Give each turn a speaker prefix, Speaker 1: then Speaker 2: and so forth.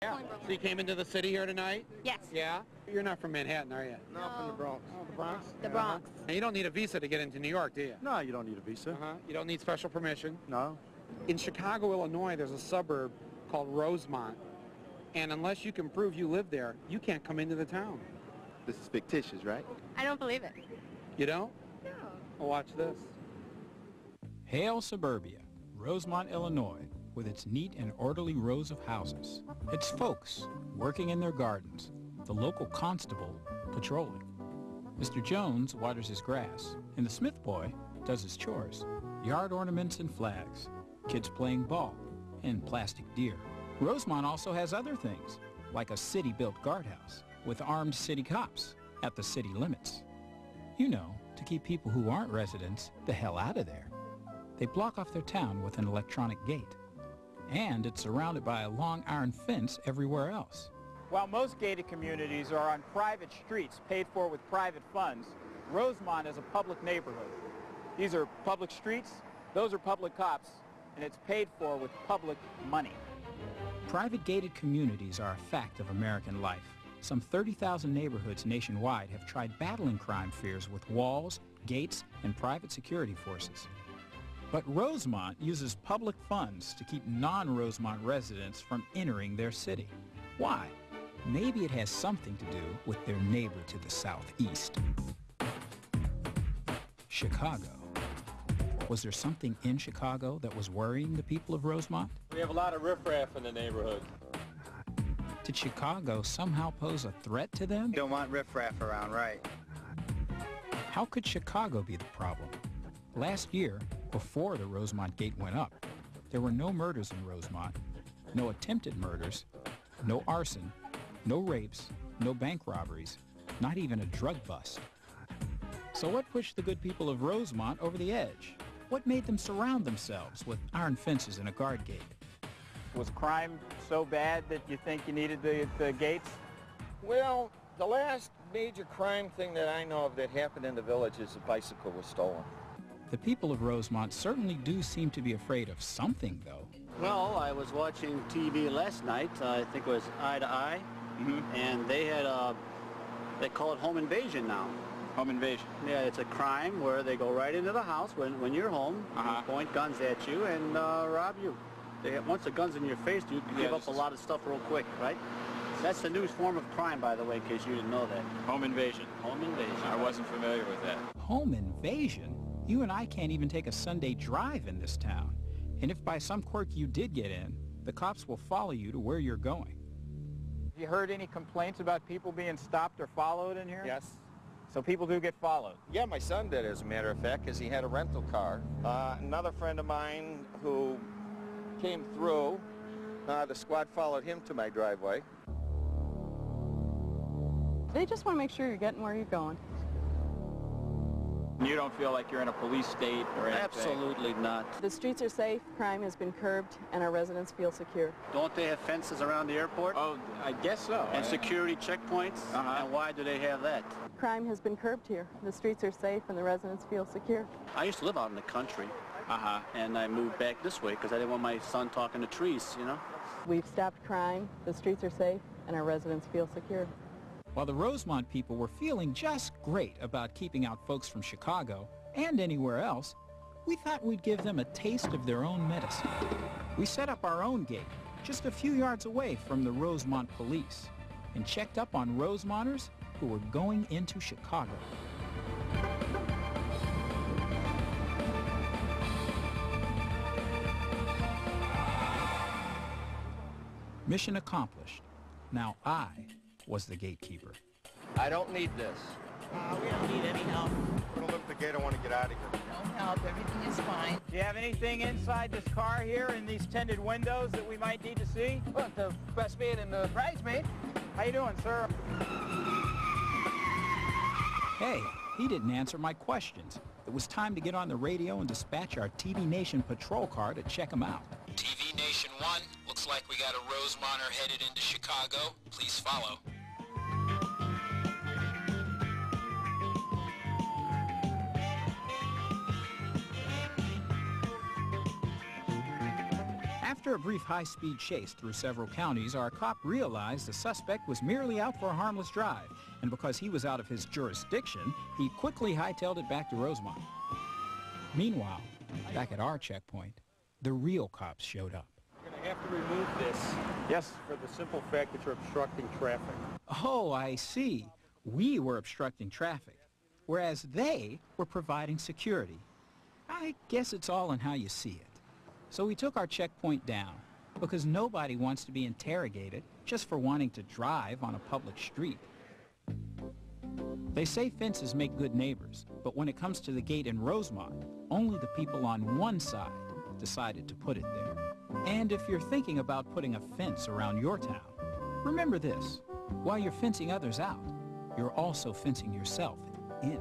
Speaker 1: Yeah. So you came into the city here tonight?
Speaker 2: Yes.
Speaker 1: Yeah? You're not from Manhattan, are you?
Speaker 3: No, from the Bronx.
Speaker 1: Oh, the Bronx?
Speaker 2: The Bronx.
Speaker 1: And you don't need a visa to get into New York, do you?
Speaker 3: No, you don't need a visa.
Speaker 1: You don't need special permission?
Speaker 3: No.
Speaker 1: In Chicago, Illinois, there's a suburb called Rosemont. And unless you can prove you live there, you can't come into the town.
Speaker 4: This is fictitious, right?
Speaker 2: I don't believe it.
Speaker 1: You don't?
Speaker 2: No.
Speaker 1: Well, watch this.
Speaker 5: Hail suburbia, Rosemont, Illinois, with its neat and orderly rows of houses. Its folks working in their gardens, the local constable patrolling. Mr. Jones waters his grass, and the Smith boy does his chores. Yard ornaments and flags, kids playing ball, and plastic deer. Rosemont also has other things, like a city-built guardhouse with armed city cops at the city limits. You know, to keep people who aren't residents the hell out of there. They block off their town with an electronic gate. And it's surrounded by a long iron fence everywhere else.
Speaker 6: While most gated communities are on private streets paid for with private funds, Rosemont is a public neighborhood. These are public streets, those are public cops, and it's paid for with public money.
Speaker 5: Private gated communities are a fact of American life. Some 30,000 neighborhoods nationwide have tried battling crime fears with walls, gates, and private security forces. But Rosemont uses public funds to keep non-Rosemont residents from entering their city. Why? Maybe it has something to do with their neighbor to the southeast. Chicago. Was there something in Chicago that was worrying the people of Rosemont?
Speaker 7: We have a lot of riffraff in the neighborhood.
Speaker 5: Did Chicago somehow pose a threat to them?
Speaker 8: Don't want riffraff around, right?
Speaker 5: How could Chicago be the problem? Last year, before the Rosemont gate went up, there were no murders in Rosemont, no attempted murders, no arson, no rapes, no bank robberies, not even a drug bust. So what pushed the good people of Rosemont over the edge? What made them surround themselves with iron fences and a guard gate?
Speaker 6: Was crime so bad that you think you needed the gates?
Speaker 9: Well, the last major crime thing that I know of that happened in the village is a bicycle was stolen.
Speaker 5: The people of Rosemont certainly do seem to be afraid of something, though.
Speaker 8: Well, I was watching TV last night. I think it was Eye to Eye, and they had they call it home invasion now.
Speaker 6: Home invasion?
Speaker 8: Yeah, it's a crime where they go right into the house when you're home, and point guns at you and rob you. Once the gun's in your face, you give up a lot of stuff real quick, right? That's the newest form of crime, by the way, in case you didn't know that.
Speaker 6: Home invasion.
Speaker 8: Home invasion.
Speaker 6: I wasn't familiar with that.
Speaker 5: Home invasion? You and I can't even take a Sunday drive in this town. And if by some quirk you did get in, the cops will follow you to where you're going.
Speaker 6: Have you heard any complaints about people being stopped or followed in here?
Speaker 9: Yes.
Speaker 6: So people do get followed?
Speaker 9: Yeah, my son did, as a matter of fact, because he had a rental car. Another friend of mine who came through, the squad followed him to my driveway.
Speaker 10: They just want to make sure you're getting where you're going.
Speaker 6: You don't feel like you're in a police state or anything?
Speaker 8: Absolutely not.
Speaker 10: The streets are safe, crime has been curbed, and our residents feel secure.
Speaker 8: Don't they have fences around the airport?
Speaker 6: Oh, I guess so.
Speaker 8: And security checkpoints? And why do they have that?
Speaker 10: Crime has been curbed here. The streets are safe and the residents feel secure.
Speaker 8: I used to live out in the country. And I moved back this way because I didn't want my son talking to trees, you know?
Speaker 10: We've stopped crime, the streets are safe, and our residents feel secure.
Speaker 5: While the Rosemont people were feeling just great about keeping out folks from Chicago and anywhere else, we thought we'd give them a taste of their own medicine. We set up our own gate just a few yards away from the Rosemont police and checked up on Rosemonters who were going into Chicago. Mission accomplished. Now I was the gatekeeper.
Speaker 9: I don't need this.
Speaker 11: We don't need any help.
Speaker 3: I'm gonna lift the gate. I want to get out of here.
Speaker 11: No help. Everything is fine.
Speaker 6: Do you have anything inside this car here in these tinted windows that we might need to see?
Speaker 9: Well, the best man and the bridesmaid.
Speaker 6: How you doing, sir?
Speaker 5: Hey, he didn't answer my questions. It was time to get on the radio and dispatch our TV Nation patrol car to check him out.
Speaker 12: TV Nation 1, looks like we got a Rosemonter headed into Chicago. Please follow.
Speaker 5: After After a brief high-speed chase through several counties, our cop realized the suspect was merely out for a harmless drive, and because he was out of his jurisdiction, he quickly hightailed it back to Rosemont. Meanwhile, back at our checkpoint, the real cops showed up.
Speaker 7: You're going to have to remove this.
Speaker 8: Yes.
Speaker 7: For the simple fact that you're obstructing traffic.
Speaker 5: Oh, I see. We were obstructing traffic, whereas they were providing security. I guess it's all in how you see it. So we took our checkpoint down, because nobody wants to be interrogated just for wanting to drive on a public street. They say fences make good neighbors, but when it comes to the gate in Rosemont, only the people on one side decided to put it there. And if you're thinking about putting a fence around your town, remember this: while you're fencing others out, you're also fencing yourself in.